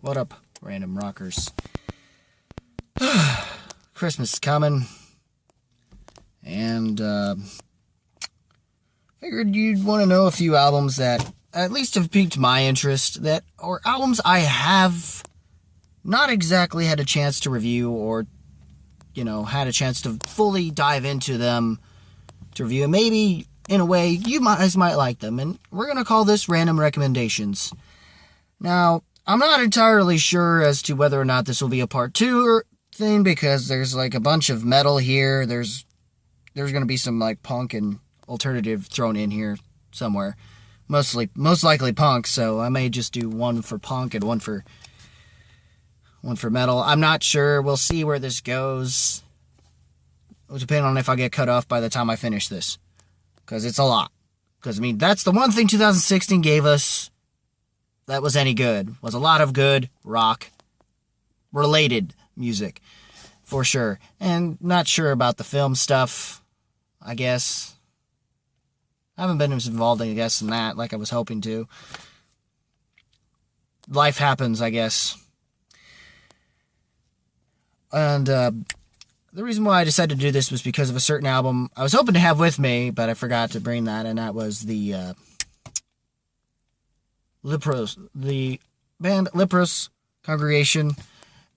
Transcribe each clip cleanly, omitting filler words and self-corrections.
What up, random rockers? Christmas is coming, and figured you'd want to know a few albums that at least have piqued my interest, or albums I have not exactly had a chance to review, or, had a chance to fully dive into them to review, and maybe, in a way, you guys might like them, and we're going to call this Random Recommendations. Now, I'm not entirely sure as to whether or not this will be a part 2 thing, because there's, a bunch of metal here. There's going to be some, punk and alternative thrown in here somewhere. Most likely punk, so I may just do one for punk and one for metal. I'm not sure. We'll see where this goes. It'll depend on if I get cut off by the time I finish this, because it's a lot. Because, that's the one thing 2016 gave us that was any good, was a lot of good rock-related music, for sure. And not sure about the film stuff, I guess. I haven't been as involved, I guess, in that like I was hoping to. Life happens, I guess. And the reason why I decided to do this was because of a certain album I was hoping to have with me, but I forgot to bring that, and that was the Liprose, the band Liprose Congregation.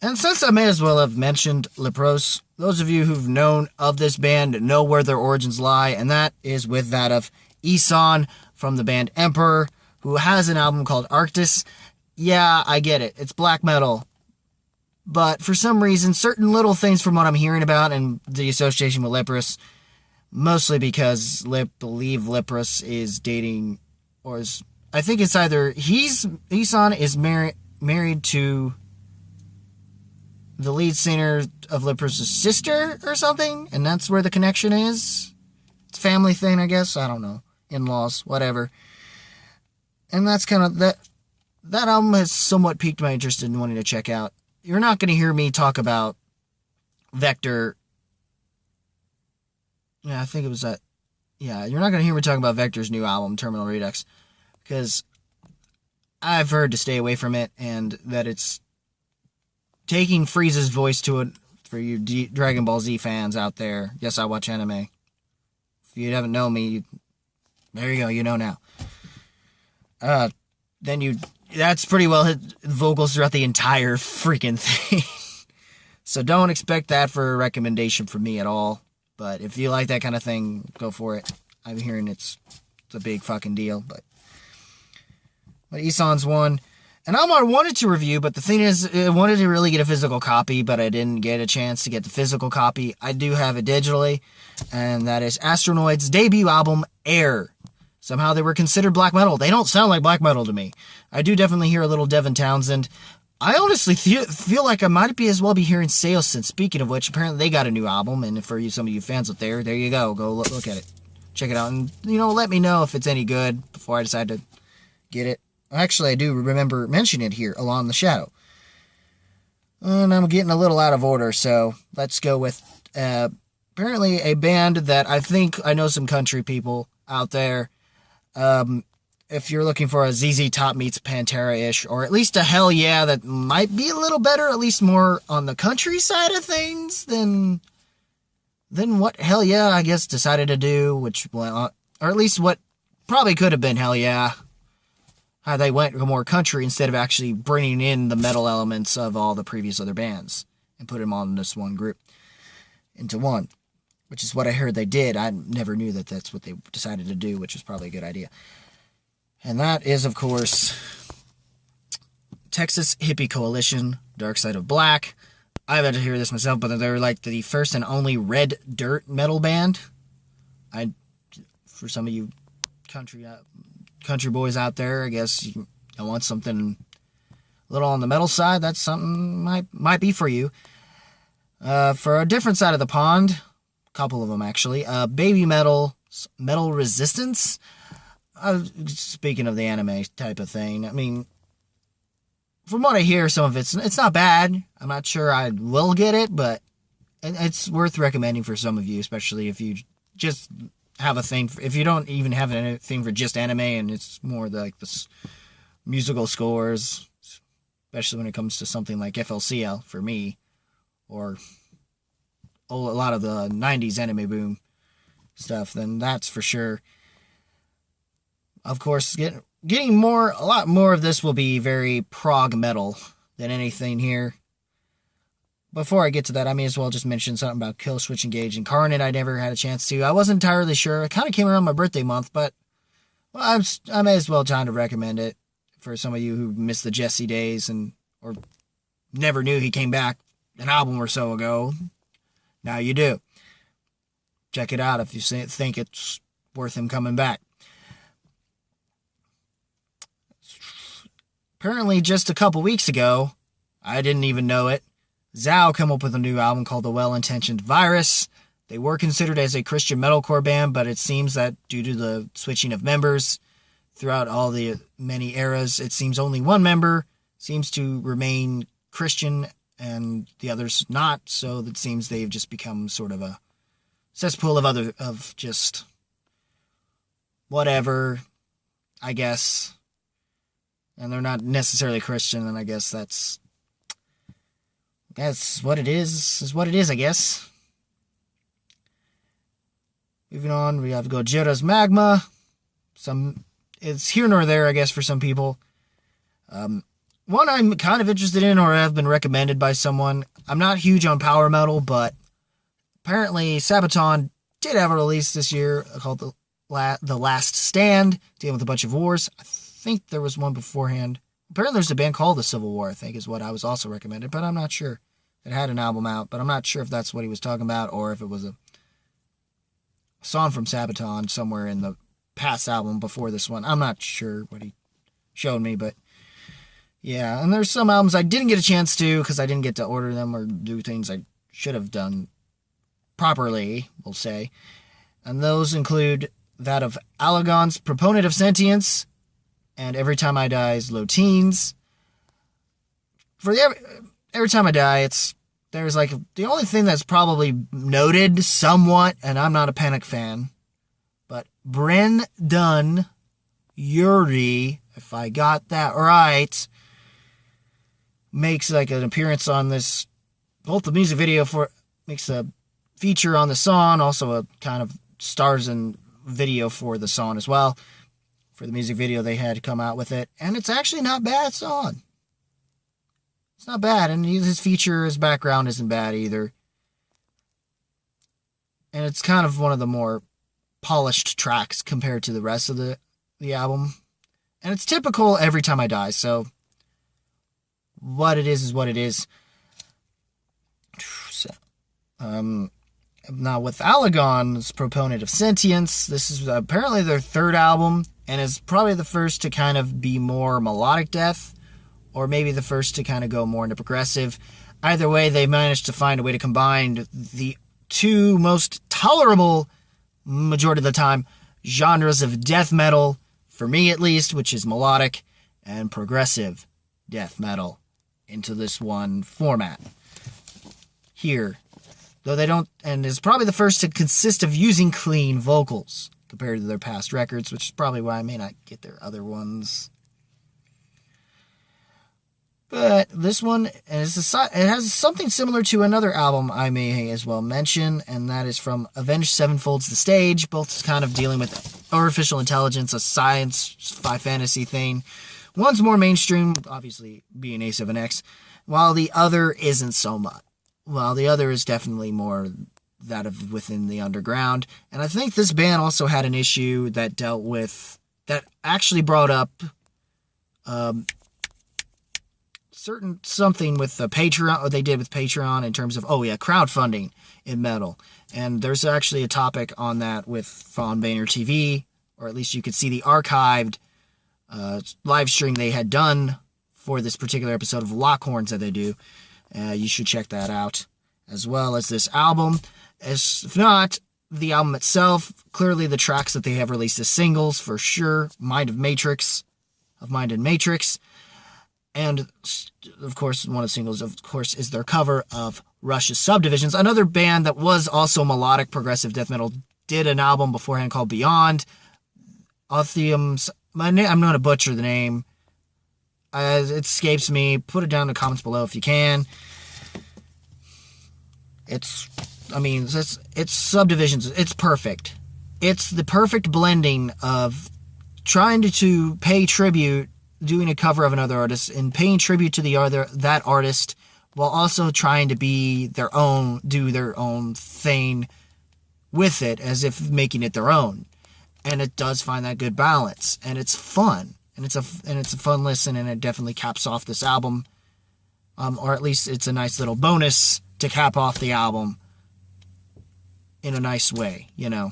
And since I may as well have mentioned Liprose, those of you who've known of this band know where their origins lie, and that is with that of Ihsahn from the band Emperor, who has an album called Arktis. Yeah, I get it. It's black metal. But for some reason, certain little things from what I'm hearing about and the association with Liprose, mostly because believe Liprose is dating, or is, I think it's either Ihsahn is married to the lead singer of Liprose's sister or something, and that's where the connection is. It's a family thing, I guess. I don't know. In-laws, whatever. And that's kind of that album has somewhat piqued my interest in wanting to check out. You're not going to hear me talk about Vector. Yeah, I think it was that. Yeah, you're not going to hear me talk about Vector's new album, Terminal Redux, because I've heard to stay away from it, and that it's taking Frieza's voice to it for you Dragon Ball Z fans out there. Yes, I watch anime. If you haven't known me, there you go, you know now. That's pretty well hit vocals throughout the entire freaking thing. So don't expect that for a recommendation from me at all. But if you like that kind of thing, go for it. I'm hearing it's a big fucking deal. But Ihsahn's one. And I wanted to review, but the thing is, I wanted to really get a physical copy, but I didn't get a chance to get the physical copy. I do have it digitally, and that is Astronoid's debut album, Air. Somehow they were considered black metal. They don't sound like black metal to me. I do definitely hear a little Devin Townsend. I honestly feel like I might be as well be hearing Saosin. Speaking of which, apparently they got a new album, and for some of you fans out there you go. Go look at it. Check it out, and, let me know if it's any good before I decide to get it. Actually, I do remember mentioning it here, Along the Shadow. And I'm getting a little out of order, so let's go with apparently a band that I think I know some country people out there. If you're looking for a ZZ Top meets Pantera-ish, or at least a Hell Yeah that might be a little better, at least more on the country side of things than what Hell Yeah, I guess, decided to do, or at least what probably could have been Hell Yeah. How they went more country instead of actually bringing in the metal elements of all the previous other bands and put them all in this one group into one, which is what I heard they did. I never knew that that's what they decided to do, which was probably a good idea. And that is, of course, Texas Hippie Coalition, Dark Side of Black. I've had to hear this myself, but they're like the first and only red dirt metal band. For some of you country boys out there, I guess you want something a little on the metal side. That's something might be for you. For a different side of the pond, a couple of them actually. Babymetal, Metal Resistance. Speaking of the anime type of thing, from what I hear, some of it's not bad. I'm not sure I will get it, but it's worth recommending for some of you, especially if you just have a thing if you don't even have anything for just anime and it's more like the musical scores, especially when it comes to something like FLCL for me, or a lot of the 90s anime boom stuff, then that's for sure. Of course, getting a lot more of this will be very prog metal than anything here. Before I get to that, I may as well just mention something about Killswitch Engage Incarnate. I never had a chance to. I wasn't entirely sure. It kind of came around my birthday month, but well, I may as well try to recommend it for some of you who missed the Jesse days or never knew he came back an album or so ago. Now you do. Check it out if you think it's worth him coming back. Apparently, just a couple weeks ago, I didn't even know it, Zao came up with a new album called The Well-Intentioned Virus. They were considered as a Christian metalcore band, but it seems that due to the switching of members throughout all the many eras, it seems only one member seems to remain Christian and the others not, so it seems they've just become sort of a cesspool of just whatever, I guess. And they're not necessarily Christian, and I guess that's what it is what it is, I guess. Moving on, we have Gojira's Magma. It's here nor there, I guess, for some people. One I'm kind of interested in, or have been recommended by someone. I'm not huge on power metal, but apparently Sabaton did have a release this year called The Last Stand, dealing with a bunch of wars. I think there was one beforehand. Apparently there's a band called The Civil War, I think, is what I was also recommended, but I'm not sure. It had an album out, but I'm not sure if that's what he was talking about, or if it was a song from Sabaton somewhere in the past album before this one. I'm not sure what he showed me, but yeah. And there's some albums I didn't get a chance to because I didn't get to order them or do things I should have done properly, we'll say. And those include that of Allegaeon's Proponent of Sentience and Every Time I Die's Low Teens. For Every Time I Die, there's like the only thing that's probably noted somewhat, and I'm not a Panic fan, but Brendan Urie, if I got that right, makes like an appearance on this, both the music video makes a feature on the song, also a kind of stars in video for the song as well. For the music video, they had come out with it, and it's actually not a bad song. It's not bad, and his background isn't bad either. And it's kind of one of the more polished tracks compared to the rest of the album. And it's typical Every Time I Die, so what it is what it is. So, now with Allegaeon's Proponent of Sentience, this is apparently their third album, and is probably the first to kind of be more melodic death, or maybe the first to kind of go more into progressive. Either way, they managed to find a way to combine the two most tolerable, majority of the time, genres of death metal, for me at least, which is melodic and progressive death metal, into this one format. Here, though they don't, and is probably the first to consist of using clean vocals compared to their past records, which is probably why I may not get their other ones. But this one it has something similar to another album I may as well mention, and that is from Avenged Sevenfold's The Stage, both kind of dealing with artificial intelligence, a sci-fi fantasy thing. One's more mainstream, obviously being A7X, while the other isn't so much. Well, the other is definitely more that of within the underground. And I think this band also had an issue that actually brought up something with the Patreon, or they did with Patreon in terms of, crowdfunding in metal. And there's actually a topic on that with Von Boehner TV, or at least you could see the archived live stream they had done for this particular episode of Lockhorns that they do. You should check that out, as well as this album. If not, the album itself, clearly the tracks that they have released as singles, for sure. Mind and Matrix. And, of course, one of the singles, is their cover of Rush's Subdivisions. Another band that was also melodic progressive death metal did an album beforehand called Beyond. I'm going to butcher the name. It escapes me. Put it down in the comments below if you can. It's subdivisions. It's perfect. It's the perfect blending of trying to pay tribute, doing a cover of another artist, and paying tribute to that artist, while also trying to be their own, do their own thing with it, as if making it their own. And it does find that good balance, and it's fun, and it's a fun listen, and it definitely caps off this album, or at least it's a nice little bonus to cap off the album in a nice way, you know.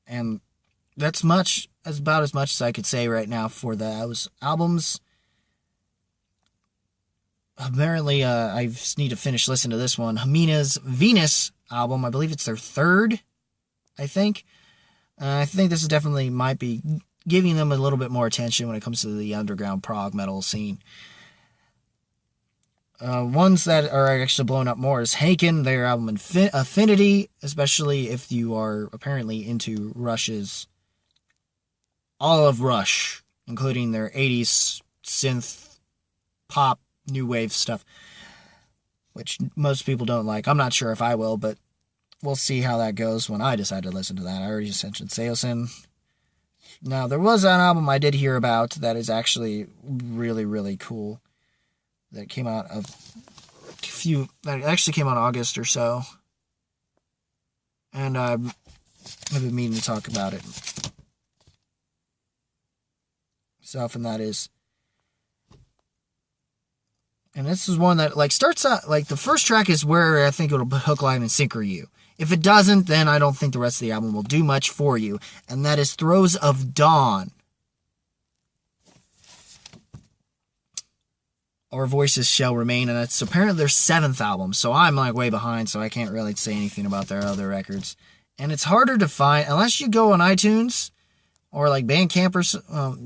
And that's about as much as I could say right now for those albums. Apparently, I just need to finish listening to this one. Hemina's Venus album. I believe it's their third, I think. I think this is definitely might be giving them a little bit more attention when it comes to the underground prog metal scene. Ones that are actually blowing up more is Haken, their album Affinity, especially if you are apparently into all of Rush, including their 80s synth, pop, new wave stuff, which most people don't like. I'm not sure if I will, but we'll see how that goes when I decide to listen to that. I already just mentioned Saosin. Now, there was an album I did hear about that is actually really, really cool. That came out that actually came out in August or so. And I've been meaning to talk about it. And that is. And this is one that starts out, the first track is where I think it'll hook, line, and sinker you. If it doesn't, then I don't think the rest of the album will do much for you. And that is Throes of Dawn. Our Voices Shall Remain, and it's apparently their 7th album, so I'm way behind, so I can't really say anything about their other records. And it's harder to find, unless you go on iTunes, or Bandcamp,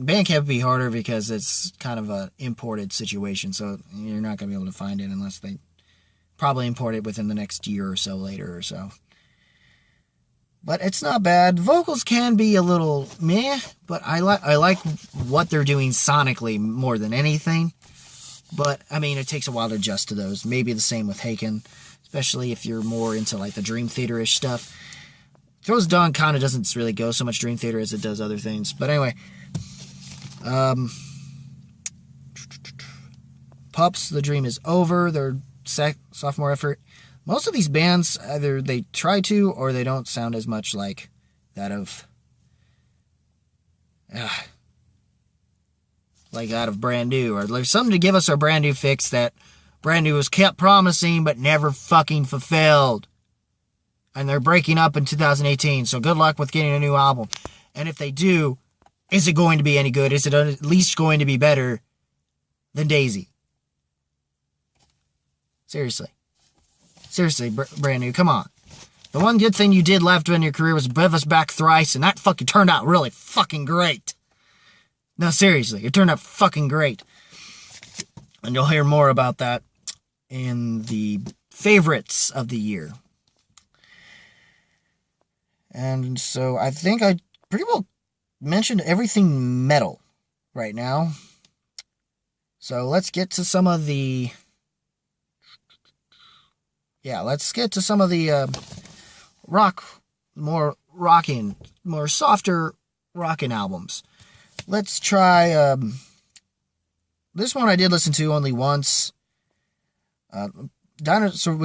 Bandcamp would be harder because it's kind of an imported situation, so you're not going to be able to find it unless they probably import it within the next year or so later or so. But it's not bad. Vocals can be a little meh, but I like what they're doing sonically more than anything. But, it takes a while to adjust to those. Maybe the same with Haken, especially if you're more into, the Dream Theater-ish stuff. Throws Dawn kind of doesn't really go so much Dream Theater as it does other things. But anyway. Pups, The Dream Is Over, their sophomore effort. Most of these bands, either they try to, or they don't sound as much like that of... that of Brand New, or there's something to give us our Brand New fix that Brand New was kept promising but never fucking fulfilled. And they're breaking up in 2018, so good luck with getting a new album. And if they do, is it going to be any good? Is it at least going to be better than Daisy? Seriously, Brand New, come on. The one good thing you did left in your career was Bev Us Back Thrice, and that fucking turned out really fucking great. No, seriously, it turned out fucking great. And you'll hear more about that in the favorites of the year. And so I think I pretty well mentioned everything metal right now. So let's get to some of the... more softer rockin' albums. Let's try, this one I did listen to only once. Dinosaur,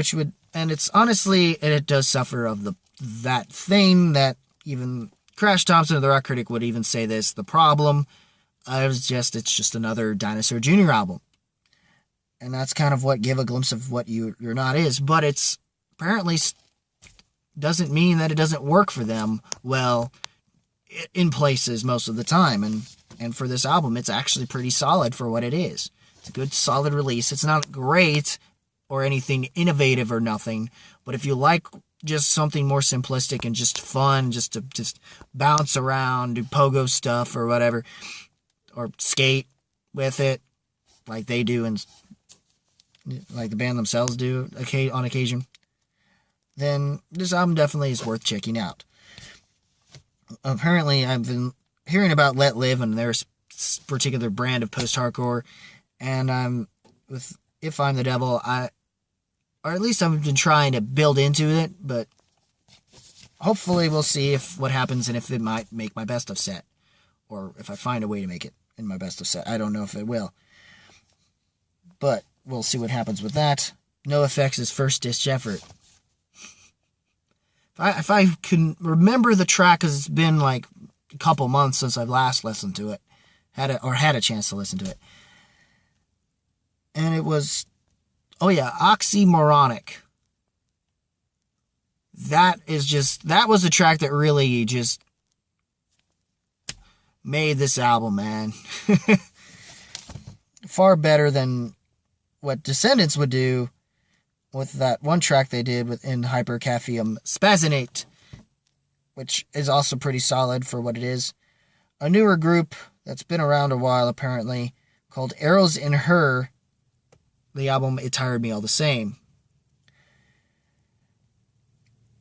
and it's honestly, and it does suffer of that thing that even Crash Thompson, the rock critic, would even say this. The problem, it's just another Dinosaur Jr. album. And that's kind of what give a glimpse of what you're not is. But it's apparently doesn't mean that it doesn't work for them well in places most of the time. And for this album, it's actually pretty solid for what it is. It's a good, solid release. It's not great or anything innovative or nothing. But if you like just something more simplistic and just fun, just to bounce around, do pogo stuff or whatever, or skate with it like they do and like the band themselves do on occasion, then this album definitely is worth checking out. Apparently, I've been hearing about Let Live and their particular brand of post-hardcore, and I'm with If I'm the Devil, or at least I've been trying to build into it, but hopefully we'll see what happens and if it might make my best of set, or if I find a way to make it in my best of set. I don't know if it will, but we'll see what happens with that. NOFX's first disc effort. If I can remember the track, because it's been like a couple months since I've last listened to it, had a chance to listen to it, and it was, Oxymoronic. That was a track that really just made this album, man. Far better than what Descendents would do with that one track they did in Hypercaffium, Spazzinate, which is also pretty solid for what it is. A newer group that's been around a while, apparently, called Arrows in Her. The album, It Tired Me All the Same.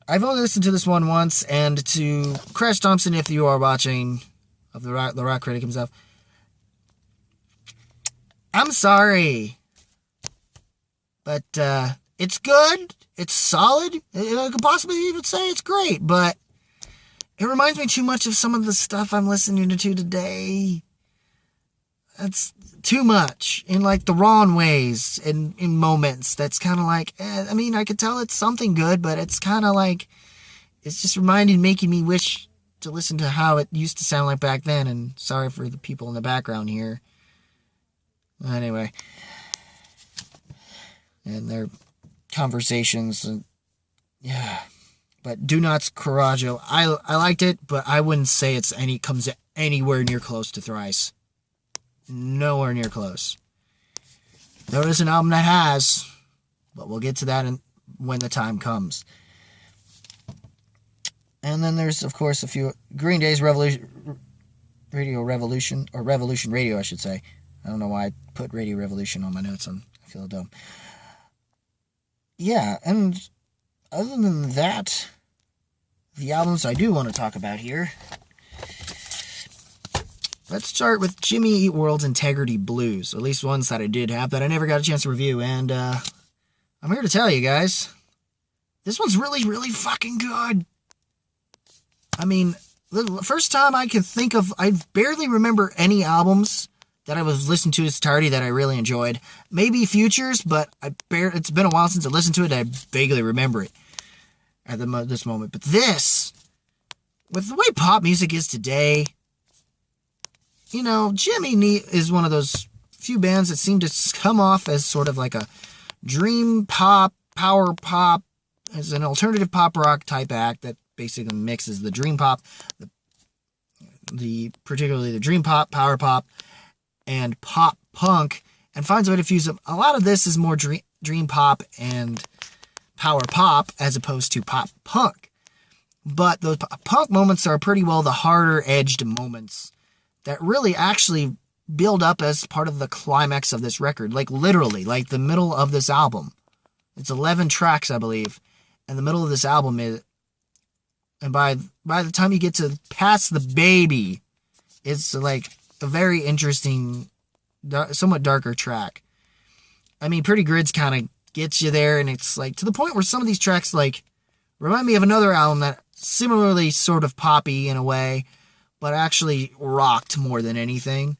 I've only listened to this one once, and to Crash Thompson, if you are watching, of the rock critic himself, I'm sorry, but it's good, it's solid, I could possibly even say it's great, but it reminds me too much of some of the stuff I'm listening to today. That's too much in like the wrong ways, in moments. That's kind of like, I could tell it's something good, but it's kind of like, it's just making me wish to listen to how it used to sound like back then. And sorry for the people in the background here. Anyway, and their conversations, and yeah. But Donots Carajo, I liked it, but I wouldn't say comes anywhere near close to Thrice. Nowhere near close. There is an album that has, but we'll get to that when the time comes. And then there's, of course, a few Green Day's Revolution Radio, I should say. I don't know why I put Radio Revolution on my notes. I feel dumb. Yeah, and other than that, the albums I do want to talk about here. Let's start with Jimmy Eat World's Integrity Blues, or at least ones that I did have that I never got a chance to review, and I'm here to tell you guys, this one's really, really fucking good. I mean, the first time I could think of, I barely remember any albums that I was listening to in its entirety that I really enjoyed. Maybe Futures, but it's been a while since I listened to it, and I vaguely remember it at this moment. But this, with the way pop music is today, Jimmy is one of those few bands that seem to come off as sort of like a dream pop, power pop, as an alternative pop rock type act that basically mixes the dream pop, particularly the dream pop, power pop, and pop punk, and finds a way to fuse them. A lot of this is more dream pop and power pop as opposed to pop punk. But those punk moments are pretty well the harder edged moments that really actually build up as part of the climax of this record. Like literally, like the middle of this album. It's 11 tracks, I believe. And the middle of this album is, and by the time you get to past the baby, it's like a very interesting, somewhat darker track. I mean, Pretty Grids kind of gets you there, and it's like to the point where some of these tracks like remind me of another album that similarly sort of poppy in a way, but actually rocked more than anything,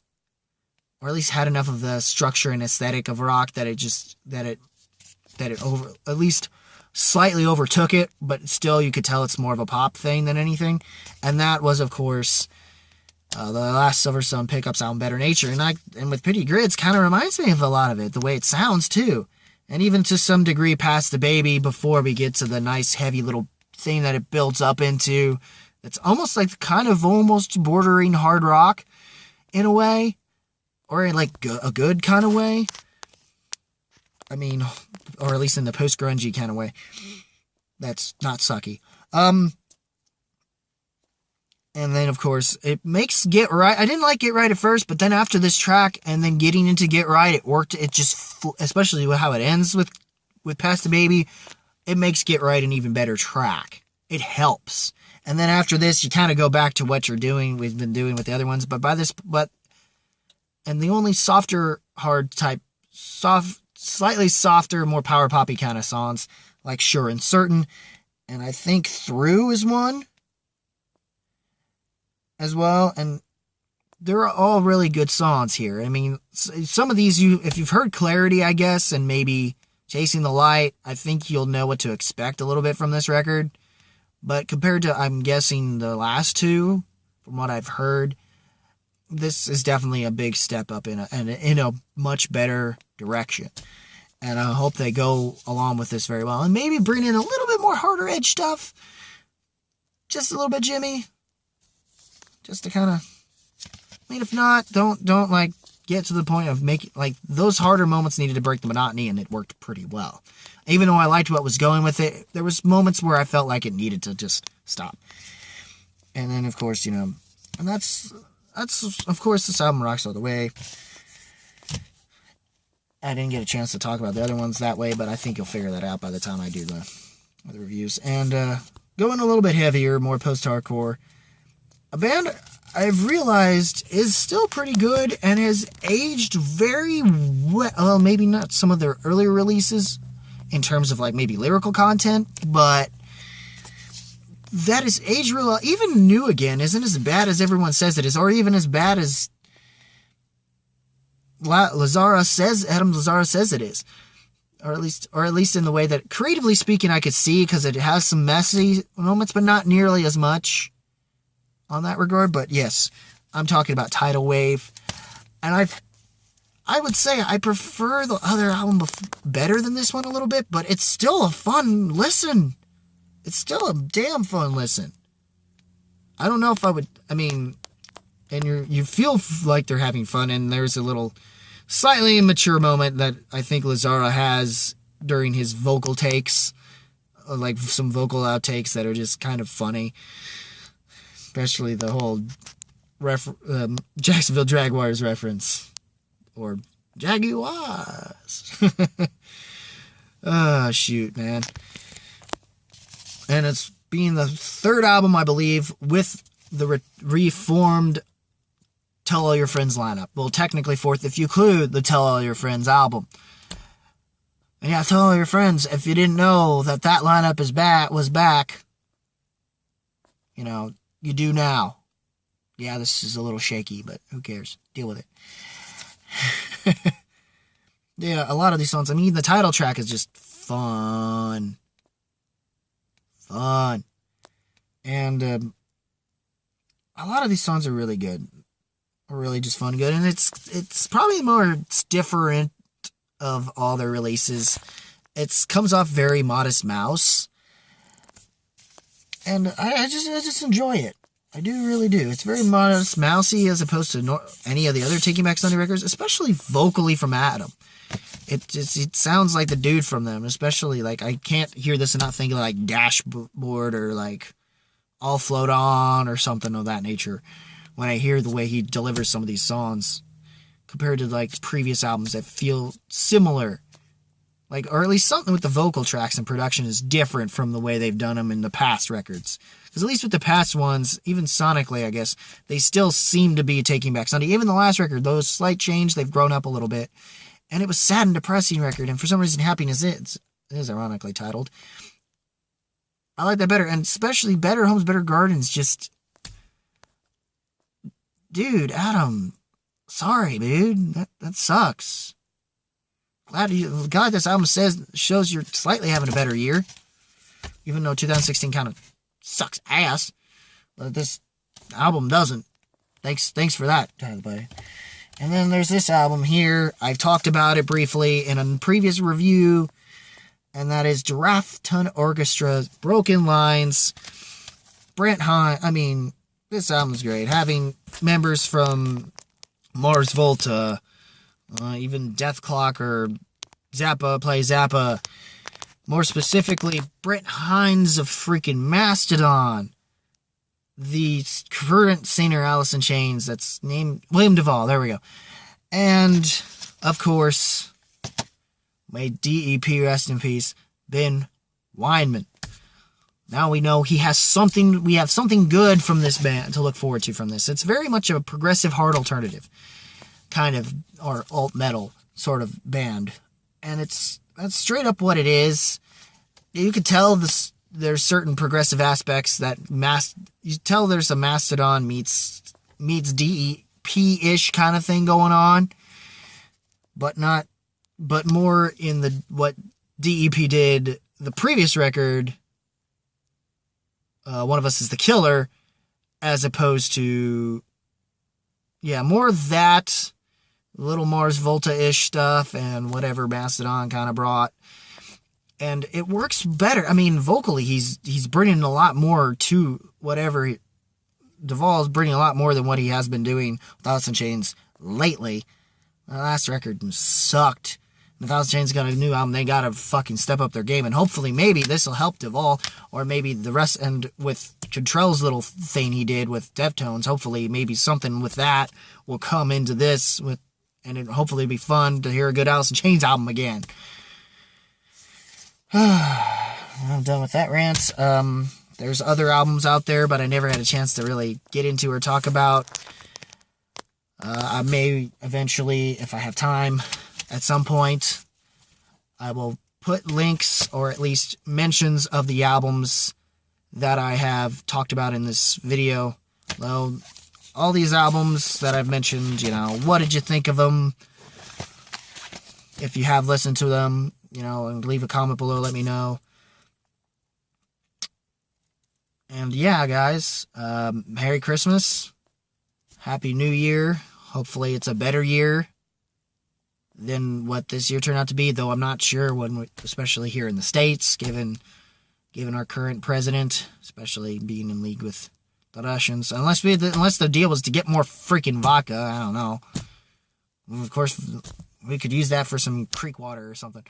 or at least had enough of the structure and aesthetic of rock that it at least slightly overtook it, but still you could tell it's more of a pop thing than anything. And that was, of course, the last Silver Sun Pickups album, Better Nature, and with Pretty Grids kind of reminds me of a lot of it, the way it sounds too, and even to some degree past the baby before we get to the nice heavy little thing that it builds up into. It's almost like kind of almost bordering hard rock in a way, or in like a good kind of way. I mean, or at least in the post-grungy kind of way. That's not sucky. And then, of course, it makes Get Right. I didn't like Get Right at first, but then after this track and then getting into Get Right, it worked. It just, especially with how it ends with Past the Baby, it makes Get Right an even better track. It helps. And then after this, you kind of go back to what we've been doing with the other ones. And the only softer, slightly softer, more power poppy kind of songs, like Sure and Certain. And I think Through is one as well. And they're all really good songs here. I mean, some of these, if you've heard Clarity, I guess, and maybe Chasing the Light, I think you'll know what to expect a little bit from this record. But compared to, I'm guessing, the last two, from what I've heard, this is definitely a big step up in a much better direction. And I hope they go along with this very well. And maybe bring in a little bit more harder edge stuff. Just a little bit, Jimmy. Just to kind of... I mean, if not, don't like get to the point of making... Like, those harder moments needed to break the monotony, and it worked pretty well. Even though I liked what was going with it, there was moments where I felt like it needed to just stop. And then, of course, and that's of course, this album rocks all the way. I didn't get a chance to talk about the other ones that way, but I think you'll figure that out by the time I do the reviews. And going a little bit heavier, more post-hardcore, a band I've realized is still pretty good and has aged very well. Well, maybe not some of their earlier releases in terms of like maybe lyrical content, but that is aged real well. Even New Again isn't as bad as everyone says it is, or even as bad as Adam Lazzara says it is, or at least in the way that, creatively speaking, I could see, because it has some messy moments, but not nearly as much on that regard. But yes, I'm talking about Tidal Wave, and I would say I prefer the other album better than this one a little bit, but it's still a fun listen. It's still a damn fun listen. I don't know if I would, and you feel like they're having fun, and there's a little slightly immature moment that I think Lazzara has during his vocal takes, like some vocal outtakes that are just kind of funny. Especially the whole Jacksonville Jaguars reference. Or Jaguars. Oh, shoot, man. And it's being the third album, I believe, with the reformed Tell All Your Friends lineup. Well, technically fourth if you include the Tell All Your Friends album. And yeah, Tell All Your Friends, if you didn't know that lineup was back, you do now. Yeah, this is a little shaky, but who cares? Deal with it. Yeah, a lot of these songs, the title track is just fun. And a lot of these songs are really good. Really just fun and good. And it's probably the more different of all their releases. It comes off very Modest Mouse. And I just enjoy it. I do really do. It's very Modest Mousey as opposed to any of the other Taking Back Sunday records, especially vocally from Adam. It sounds like the dude from them, especially like I can't hear this and not think of like Dashboard or like All Float On or something of that nature when I hear the way he delivers some of these songs compared to like previous albums that feel similar. Like, or at least something with the vocal tracks and production is different from the way they've done them in the past records. Because at least with the past ones, even sonically, I guess, they still seem to be Taking Back Sunday. Even the last record, those slight change, they've grown up a little bit. And it was sad and depressing record, and for some reason, Happiness is ironically titled. I like that better, and especially Better Homes, Better Gardens, just... Dude, Adam, sorry, dude, that sucks. Glad this album shows you're slightly having a better year, even though 2016 kind of sucks ass, but this album doesn't. Thanks for that, Tyler Buddy. And then there's this album here. I've talked about it briefly in a previous review, and that is Giraffe Ton Orchestra, Broken Lines. Brent Hine, this album's great. Having members from Mars Volta, even Death Clock or Zappa play Zappa. More specifically, Brent Hines of freaking Mastodon. The current singer Alice in Chains, that's named William Duvall, there we go. And, of course, may DEP rest in peace, Ben Weinman. Now we know he has something, we have something good from this band to look forward to from this. It's very much a progressive hard alternative kind of, or alt metal sort of band. And that's straight up what it is. You could tell there's certain progressive aspects that you tell there's a Mastodon meets DEP-ish kind of thing going on, but more in what DEP did the previous record, One of Us is the Killer, as opposed to, more of that, little Mars Volta-ish stuff, and whatever Mastodon kind of brought. And it works better. I mean, vocally, he's bringing a lot more to whatever. Duvall's bringing a lot more than what he has been doing with Alice in Chains lately. The last record sucked. If Alice in Chains got a new album, they gotta fucking step up their game. And hopefully, maybe this will help Duvall, or maybe the rest. And with Contrell's little thing he did with Deftones, hopefully, maybe something with that will come into this. And it hopefully be fun to hear a good Alice in Chains album again. I'm done with that rant. There's other albums out there, but I never had a chance to really get into or talk about. I may eventually, if I have time, at some point, I will put links or at least mentions of the albums that I have talked about in this video. Well, all these albums that I've mentioned, what did you think of them? If you have listened to them, and leave a comment below, let me know. And yeah, guys, Merry Christmas. Happy New Year. Hopefully it's a better year than what this year turned out to be, though I'm not sure especially here in the States, given our current president, especially being in league with the Russians. Unless the deal was to get more freaking vodka, I don't know. Of course, we could use that for some creek water or something.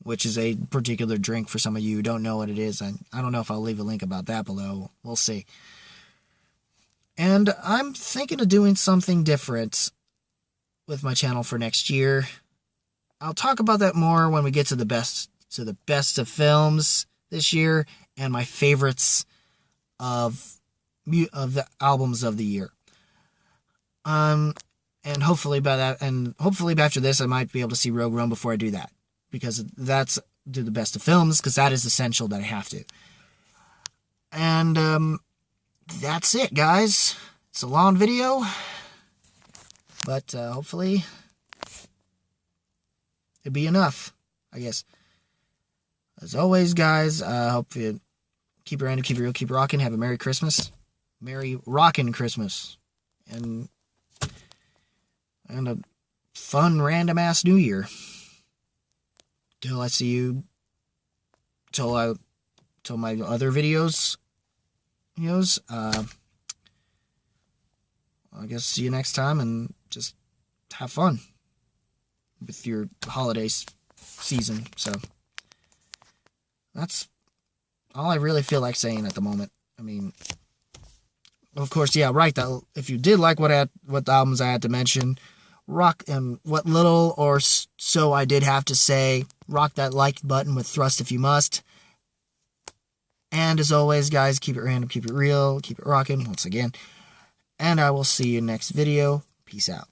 Which is a particular drink for some of you who don't know what it is. I don't know if I'll leave a link about that below. We'll see. And I'm thinking of doing something different with my channel for next year. I'll talk about that more when we get to the best of films this year and my favorites of the albums of the year. And hopefully after this, I might be able to see Rogue One before I do that, because do the best of films, because that is essential that I have to. And that's it, guys. It's a long video, but hopefully it'll be enough, I guess. As always, guys, I hope you keep it random, keep it real, keep it rocking. Have a Merry Christmas. Merry rockin' Christmas. And a fun, random-ass New Year. Till I see you, till my other videos, I guess see you next time, and just have fun with your holiday season. So that's all I really feel like saying at the moment. I mean, of course, yeah, right. That if you did like what the albums I had to mention, rock and what little or so I did have to say, rock that like button with thrust if you must. And as always, guys, keep it random, keep it real, keep it rocking once again. And I will see you next video. Peace out.